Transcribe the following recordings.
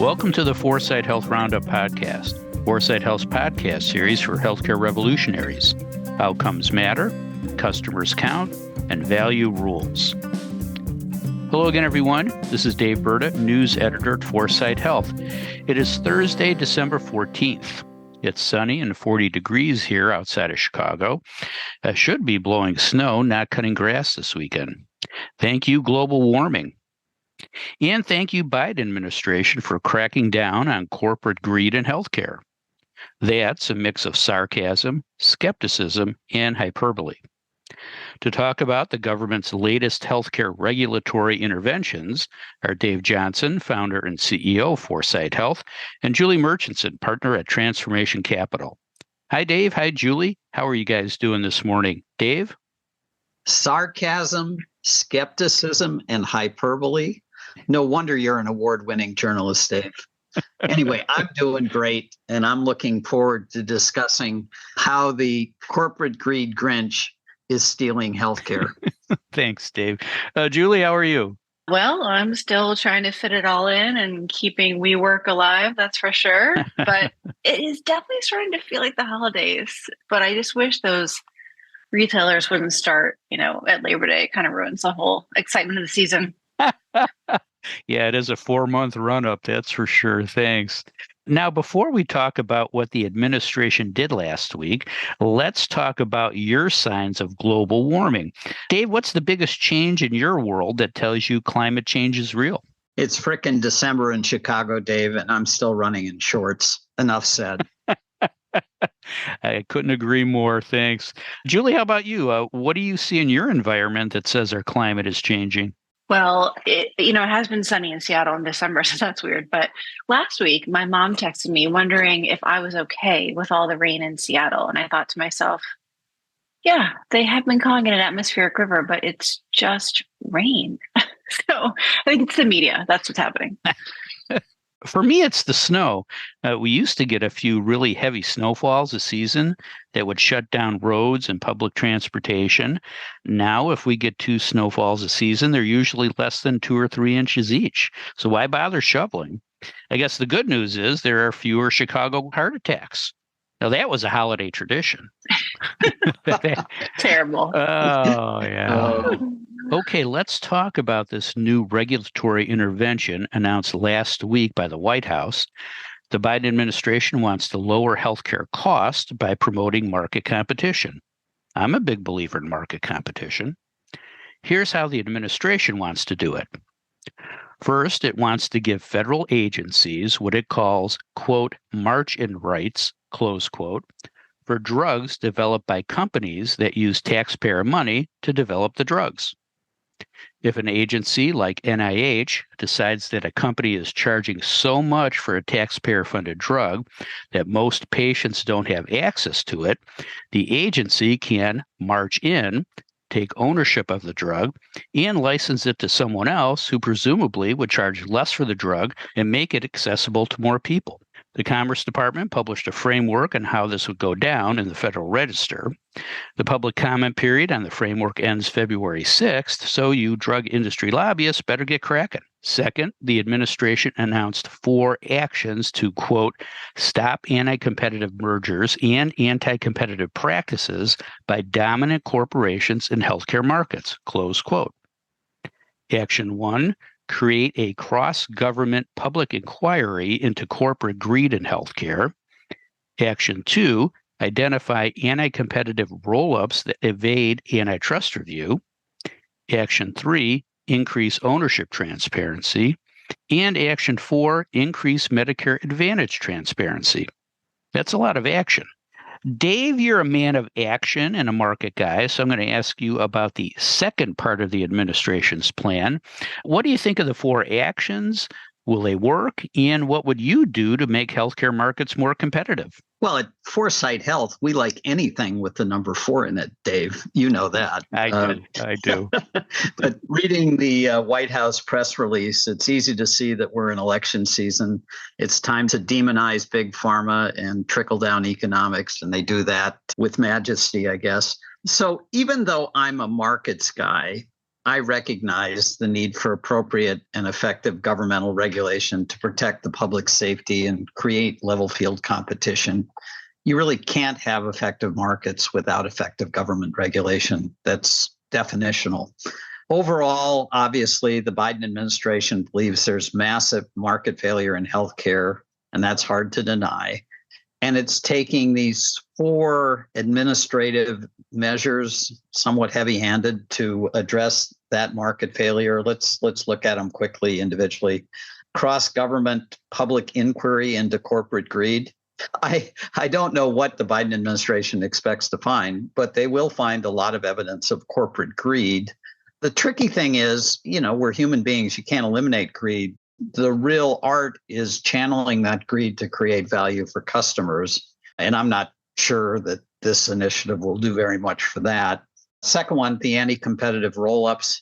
Welcome to the 4sight Health Roundup podcast, 4sight Health's podcast series for healthcare revolutionaries. Outcomes matter, customers count, and value rules. Hello again, everyone. This is Dave Burda, news editor at 4sight Health. It is Thursday, December 14th. It's sunny and 40 degrees here outside of Chicago. It should be blowing snow, not cutting grass this weekend. Thank you, global warming. And thank you, Biden administration, for cracking down on corporate greed in healthcare. That's a mix of sarcasm, skepticism, and hyperbole. To talk about the government's latest healthcare regulatory interventions are Dave Johnson, founder and CEO of 4sight Health, and Julie Murchinson, partner at Transformation Capital. Hi, Dave. Hi, Julie. How are you guys doing this morning? Dave? Sarcasm, skepticism, and hyperbole. No wonder you're an award-winning journalist, Dave. Anyway, I'm doing great, and I'm looking forward to discussing how the corporate greed Grinch is stealing healthcare. Thanks, Dave. Julie, how are you? Well, I'm still trying to fit it all in and keeping WeWork alive, that's for sure. But it is definitely starting to feel like the holidays. But I just wish those retailers wouldn't start, at Labor Day. It kind of ruins the whole excitement of the season. Yeah, it is a 4-month run-up, that's for sure. Thanks. Now, before we talk about what the administration did last week, let's talk about your signs of global warming. Dave, what's the biggest change in your world that tells you climate change is real? It's frickin' December in Chicago, Dave, and I'm still running in shorts. Enough said. I couldn't agree more. Thanks. Julie, how about you? What do you see in your environment that says our climate is changing? Well, it has been sunny in Seattle in December, so that's weird. But last week, my mom texted me wondering if I was okay with all the rain in Seattle. And I thought to myself, yeah, they have been calling it an atmospheric river, but it's just rain. So I think it's the media. That's what's happening. For me, it's the snow. We used to get a few really heavy snowfalls a season that would shut down roads and public transportation. Now, if we get 2 snowfalls a season, they're usually less than 2 or 3 inches each. So why bother shoveling? I guess the good news is there are fewer Chicago heart attacks. Now, that was a holiday tradition. Terrible. Oh, yeah. Okay, let's talk about this new regulatory intervention announced last week by the White House. The Biden administration wants to lower healthcare costs by promoting market competition. I'm a big believer in market competition. Here's how the administration wants to do it. First, it wants to give federal agencies what it calls, quote, march-in rights, close quote, for drugs developed by companies that use taxpayer money to develop the drugs. If an agency like NIH decides that a company is charging so much for a taxpayer-funded drug that most patients don't have access to it, the agency can march in, take ownership of the drug, and license it to someone else who presumably would charge less for the drug and make it accessible to more people. The Commerce Department published a framework on how this would go down in the Federal Register. The public comment period on the framework ends February 6th, so you drug industry lobbyists better get cracking. Second, the administration announced 4 actions to, quote, stop anti-competitive mergers and anti-competitive practices by dominant corporations in healthcare markets, close quote. Action 1, create a cross-government public inquiry into corporate greed in healthcare. Action 2, identify anti-competitive roll-ups that evade antitrust review. Action 3, increase ownership transparency. And Action 4, increase Medicare Advantage transparency. That's a lot of action. Dave, you're a man of action and a market guy, so I'm going to ask you about the second part of the administration's plan. What do you think of the 4 actions? Will they work? And what would you do to make healthcare markets more competitive? Well, at 4sight Health, we like anything with the number 4 in it, Dave. You know that. I do. But reading the White House press release, it's easy to see that we're in election season. It's time to demonize big pharma and trickle down economics, and they do that with majesty, I guess. So even though I'm a markets guy, I recognize the need for appropriate and effective governmental regulation to protect the public safety and create level field competition. You really can't have effective markets without effective government regulation. That's definitional. Overall, obviously, the Biden administration believes there's massive market failure in healthcare, and that's hard to deny. And it's taking these 4 administrative measures, somewhat heavy-handed, to address that market failure. Let's look at them quickly individually. Cross-government public inquiry into corporate greed. I don't know what the Biden administration expects to find, but they will find a lot of evidence of corporate greed. The tricky thing is, we're human beings. You can't eliminate greed. The real art is channeling that greed to create value for customers. And I'm not sure that this initiative will do very much for that. Second one, the anti-competitive roll-ups.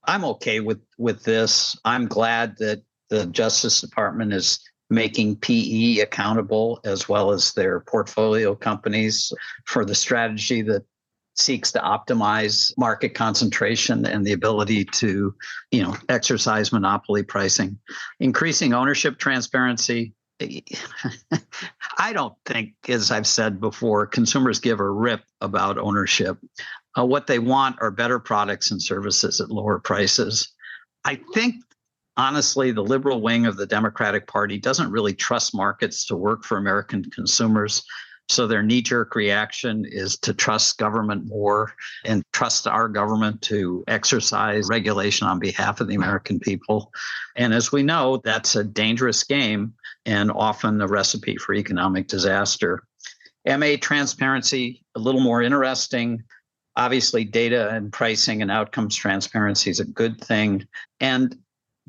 I'm okay with this. I'm glad that the Justice Department is making PE accountable, as well as their portfolio companies, for the strategy that seeks to optimize market concentration and the ability to, exercise monopoly pricing. Increasing ownership transparency. I don't think, as I've said before, consumers give a rip about ownership. What they want are better products and services at lower prices. I think, honestly, the liberal wing of the Democratic Party doesn't really trust markets to work for American consumers. So their knee-jerk reaction is to trust government more and trust our government to exercise regulation on behalf of the American people. And as we know, that's a dangerous game and often a recipe for economic disaster. MA transparency, a little more interesting. Obviously, data and pricing and outcomes transparency is a good thing. And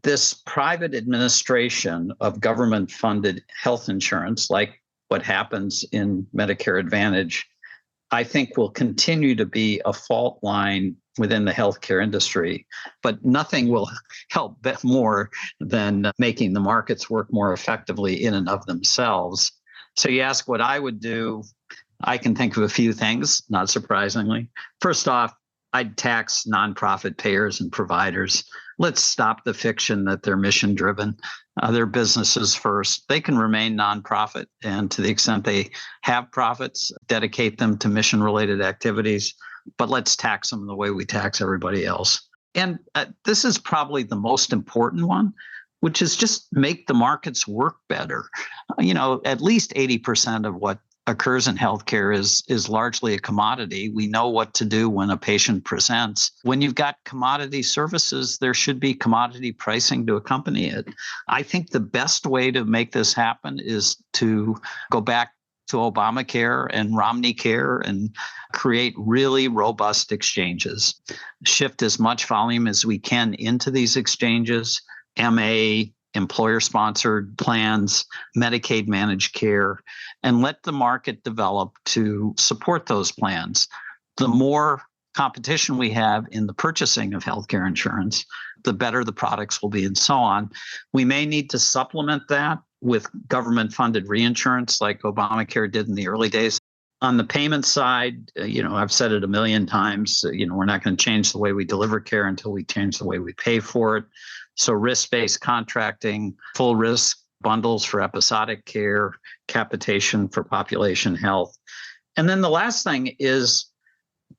this private administration of government-funded health insurance, like what happens in Medicare Advantage, I think will continue to be a fault line within the healthcare industry, but nothing will help more than making the markets work more effectively in and of themselves. So you ask what I would do. I can think of a few things, not surprisingly. First off, I'd tax nonprofit payers and providers. Let's stop the fiction that they're mission driven. They're businesses first. They can remain nonprofit, and to the extent they have profits, dedicate them to mission related activities. But let's tax them the way we tax everybody else. And this is probably the most important one, which is just make the markets work better. At least 80% of what occurs in healthcare is largely a commodity. We know what to do when a patient presents. When you've got commodity services, there should be commodity pricing to accompany it. I think the best way to make this happen is to go back to Obamacare and Romney Care and create really robust exchanges. Shift as much volume as we can into these exchanges. MA, employer-sponsored plans, Medicaid managed care, and let the market develop to support those plans. The more competition we have in the purchasing of healthcare insurance, the better the products will be, and so on. We may need to supplement that with government-funded reinsurance like Obamacare did in the early days. On the payment side, I've said it a million times, we're not going to change the way we deliver care until we change the way we pay for it. So risk-based contracting, full risk bundles for episodic care, capitation for population health. And then the last thing is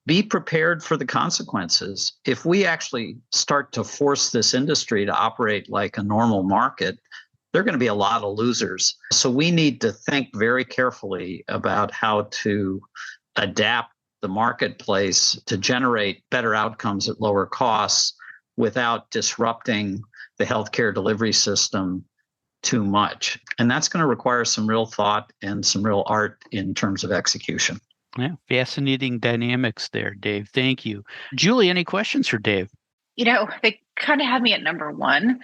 be prepared for the consequences. If we actually start to force this industry to operate like a normal market, there are going to be a lot of losers. So we need to think very carefully about how to adapt the marketplace to generate better outcomes at lower costs without disrupting the healthcare delivery system too much. And that's going to require some real thought and some real art in terms of execution. Yeah, fascinating dynamics there, Dave. Thank you. Julie, any questions for Dave? They kind of have me at number one,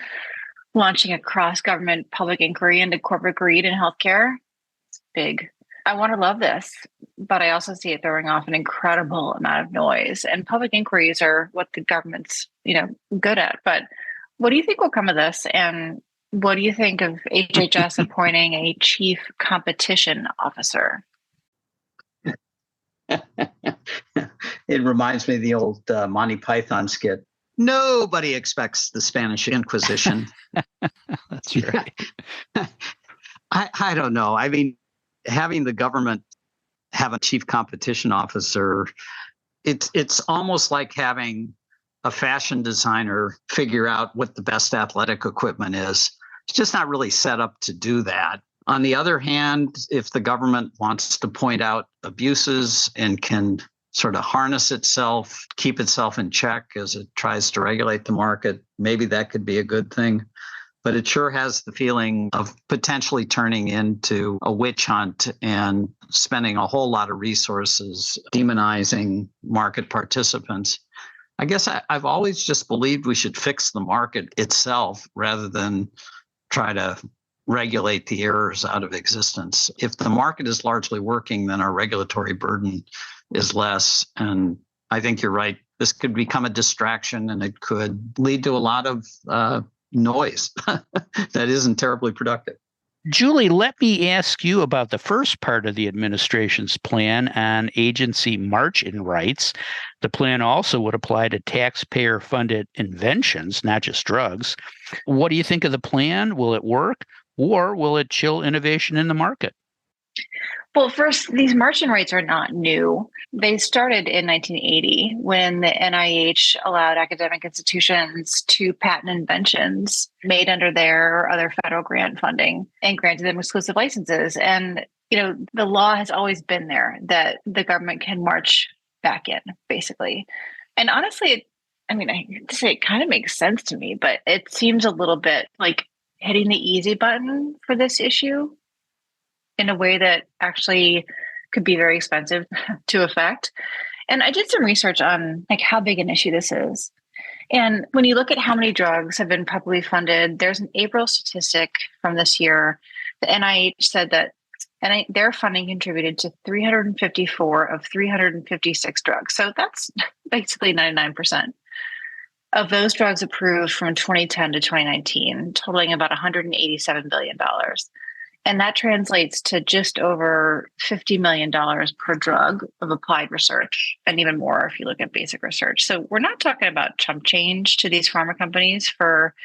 launching a cross-government public inquiry into corporate greed in healthcare. It's big. I want to love this, but I also see it throwing off an incredible amount of noise. And public inquiries are what the government's, good at. But what do you think will come of this? And what do you think of HHS appointing a chief competition officer? It reminds me of the old Monty Python skit. Nobody expects the Spanish Inquisition. That's right. I don't know. I mean, having the government have a chief competition officer, it's almost like having a fashion designer figure out what the best athletic equipment is. It's just not really set up to do that. On the other hand, if the government wants to point out abuses and can sort of harness itself, keep itself in check as it tries to regulate the market, maybe that could be a good thing. But it sure has the feeling of potentially turning into a witch hunt and spending a whole lot of resources demonizing market participants. I guess I've always just believed we should fix the market itself rather than try to regulate the errors out of existence. If the market is largely working, then our regulatory burden is less. And I think you're right. This could become a distraction and it could lead to a lot of noise that isn't terribly productive. Julie, let me ask you about the first part of the administration's plan on agency march-in rights. The plan also would apply to taxpayer-funded inventions, not just drugs. What do you think of the plan? Will it work, or will it chill innovation in the market? Well, first, these march-in rights are not new. They started in 1980 when the NIH allowed academic institutions to patent inventions made under their or other federal grant funding and granted them exclusive licenses. And, the law has always been there that the government can march back in, basically. And honestly, I hate to say it kind of makes sense to me, but it seems a little bit like hitting the easy button for this issue in a way that actually could be very expensive to affect. And I did some research on how big an issue this is. And when you look at how many drugs have been publicly funded, there's an April statistic from this year. The NIH said that their funding contributed to 354 of 356 drugs. So that's basically 99% of those drugs approved from 2010 to 2019, totaling about $187 billion. And that translates to just over $50 million per drug of applied research, and even more if you look at basic research. So we're not talking about chump change to these pharma companies for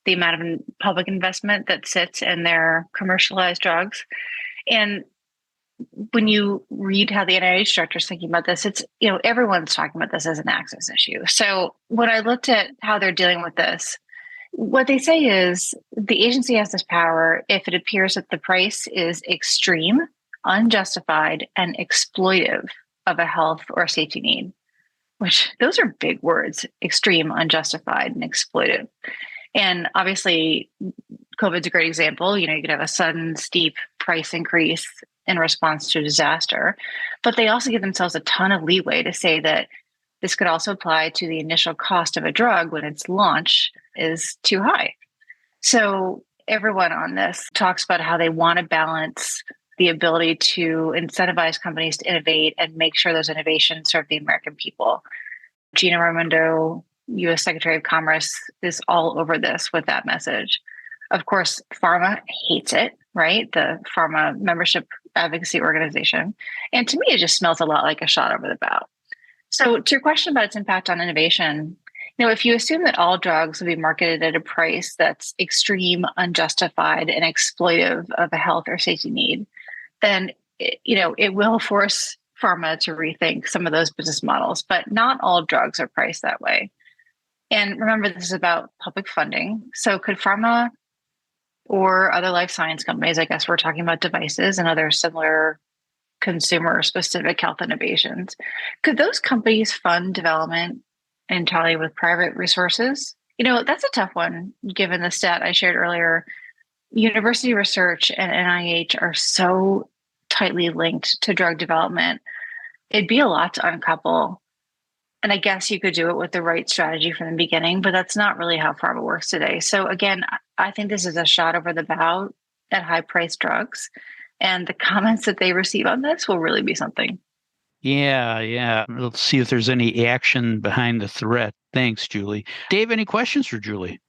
the amount of public investment that sits in their commercialized drugs. And when you read how the NIH director is thinking about this, it's, everyone's talking about this as an access issue. So when I looked at how they're dealing with this, what they say is the agency has this power if it appears that the price is extreme, unjustified, and exploitive of a health or safety need, which those are big words: extreme, unjustified, and exploitive. And obviously, COVID's a great example. You could have a sudden, steep price increase in response to a disaster, but they also give themselves a ton of leeway to say that this could also apply to the initial cost of a drug when its launch is too high. So everyone on this talks about how they want to balance the ability to incentivize companies to innovate and make sure those innovations serve the American people. Gina Raimondo, U.S. Secretary of Commerce, is all over this with that message. Of course, pharma hates it, right? The Pharma Membership Advocacy Organization. And to me, it just smells a lot like a shot over the bow. So to your question about its impact on innovation, if you assume that all drugs will be marketed at a price that's extreme, unjustified, and exploitive of a health or safety need, then it will force pharma to rethink some of those business models. But not all drugs are priced that way. And remember, this is about public funding. So could pharma or other life science companies, I guess we're talking about devices and other similar consumer-specific health innovations, could those companies fund development entirely with private resources? That's a tough one, given the stat I shared earlier. University research and NIH are so tightly linked to drug development. It'd be a lot to uncouple. And I guess you could do it with the right strategy from the beginning, but that's not really how pharma works today. So again, I think this is a shot over the bow at high-priced drugs. And the comments that they receive on this will really be something. Yeah. Let's see if there's any action behind the threat. Thanks, Julie. Dave, any questions for Julie?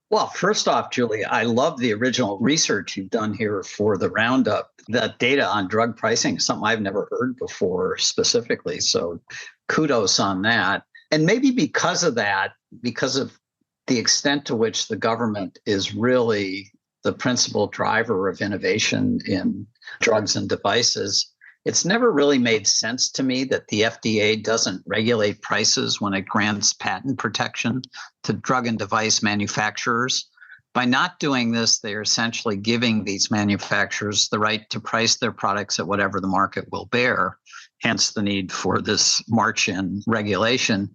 Well, first off, Julie, I love the original research you've done here for the Roundup. That data on drug pricing is something I've never heard before specifically. So kudos on that. And maybe because of that, because of the extent to which the government is really the principal driver of innovation in drugs and devices, it's never really made sense to me that the FDA doesn't regulate prices when it grants patent protection to drug and device manufacturers. By not doing this, they're essentially giving these manufacturers the right to price their products at whatever the market will bear, hence the need for this march-in regulation.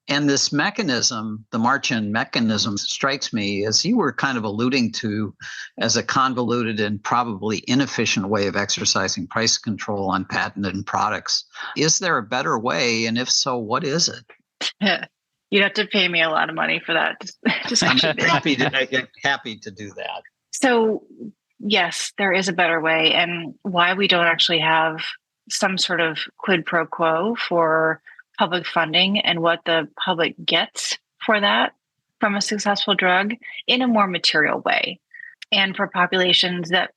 And this mechanism, the march-in mechanism, strikes me, as you were kind of alluding to, as a convoluted and probably inefficient way of exercising price control on patented products. Is there a better way? And if so, what is it? You'd have to pay me a lot of money for that. I'm happy to do that. So, yes, there is a better way. And why we don't actually have some sort of quid pro quo for public funding and what the public gets for that from a successful drug in a more material way. And for populations that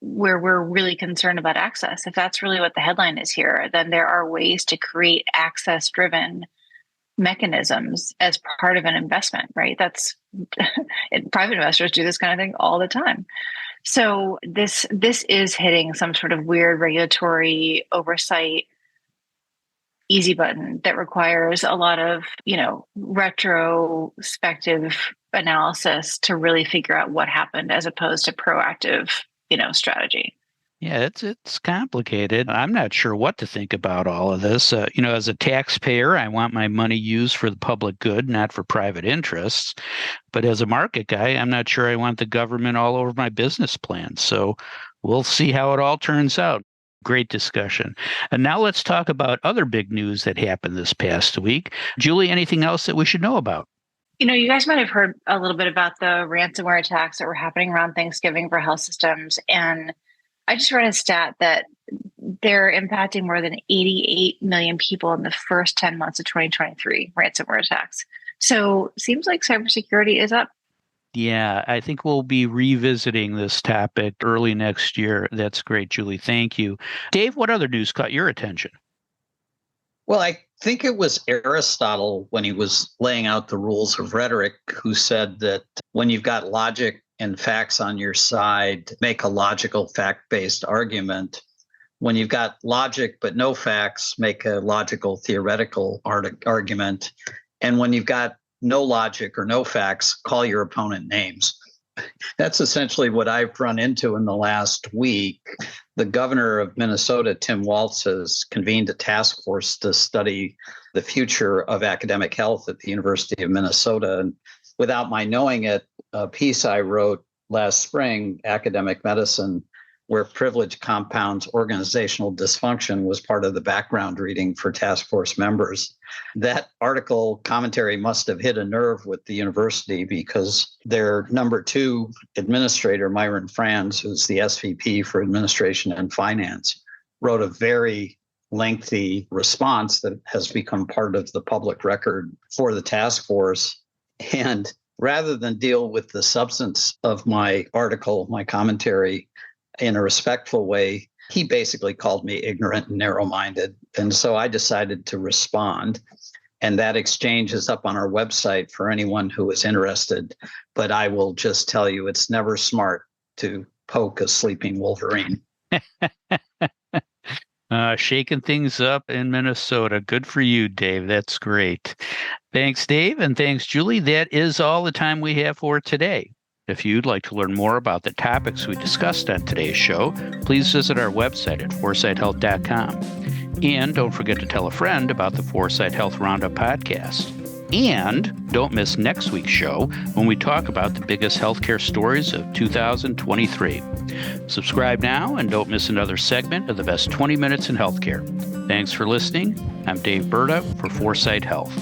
where we're really concerned about access, if that's really what the headline is here, then there are ways to create access-driven mechanisms as part of an investment, right? That's private investors do this kind of thing all the time. So this is hitting some sort of weird regulatory oversight easy button that requires a lot of, retrospective analysis to really figure out what happened as opposed to proactive, strategy. Yeah, it's complicated. I'm not sure what to think about all of this. As a taxpayer, I want my money used for the public good, not for private interests. But as a market guy, I'm not sure I want the government all over my business plans. So we'll see how it all turns out. Great discussion. And now let's talk about other big news that happened this past week. Julie, anything else that we should know about? You guys might have heard a little bit about the ransomware attacks that were happening around Thanksgiving for health systems. And I just read a stat that they're impacting more than 88 million people in the first 10 months of 2023, ransomware attacks. So it seems like cybersecurity is up. Yeah, I think we'll be revisiting this topic early next year. That's great, Julie. Thank you. Dave, what other news caught your attention? Well, I think it was Aristotle, when he was laying out the rules of rhetoric, who said that when you've got logic and facts on your side, make a logical fact-based argument. When you've got logic but no facts, make a logical theoretical argument. And when you've got no logic or no facts, call your opponent names. That's essentially what I've run into in the last week. The governor of Minnesota, Tim Walz, has convened a task force to study the future of academic health at the University of Minnesota. And without my knowing it, a piece I wrote last spring, Academic Medicine, where privilege compounds organizational dysfunction, was part of the background reading for task force members. That article commentary must have hit a nerve with the university, because their number 2 administrator, Myron Franz, who's the SVP for Administration and Finance, wrote a very lengthy response that has become part of the public record for the task force. And rather than deal with the substance of my article, my commentary, in a respectful way, he basically called me ignorant and narrow-minded. And so I decided to respond. And that exchange is up on our website for anyone who is interested. But I will just tell you, it's never smart to poke a sleeping Wolverine. Shaking things up in Minnesota. Good for you, Dave. That's great. Thanks, Dave. And thanks, Julie. That is all the time we have for today. If you'd like to learn more about the topics we discussed on today's show, please visit our website at 4sighthealth.com. And don't forget to tell a friend about the 4sight Health Roundup podcast. And don't miss next week's show when we talk about the biggest healthcare stories of 2023. Subscribe now and don't miss another segment of the best 20 minutes in healthcare. Thanks for listening. I'm Dave Burda for 4sight Health.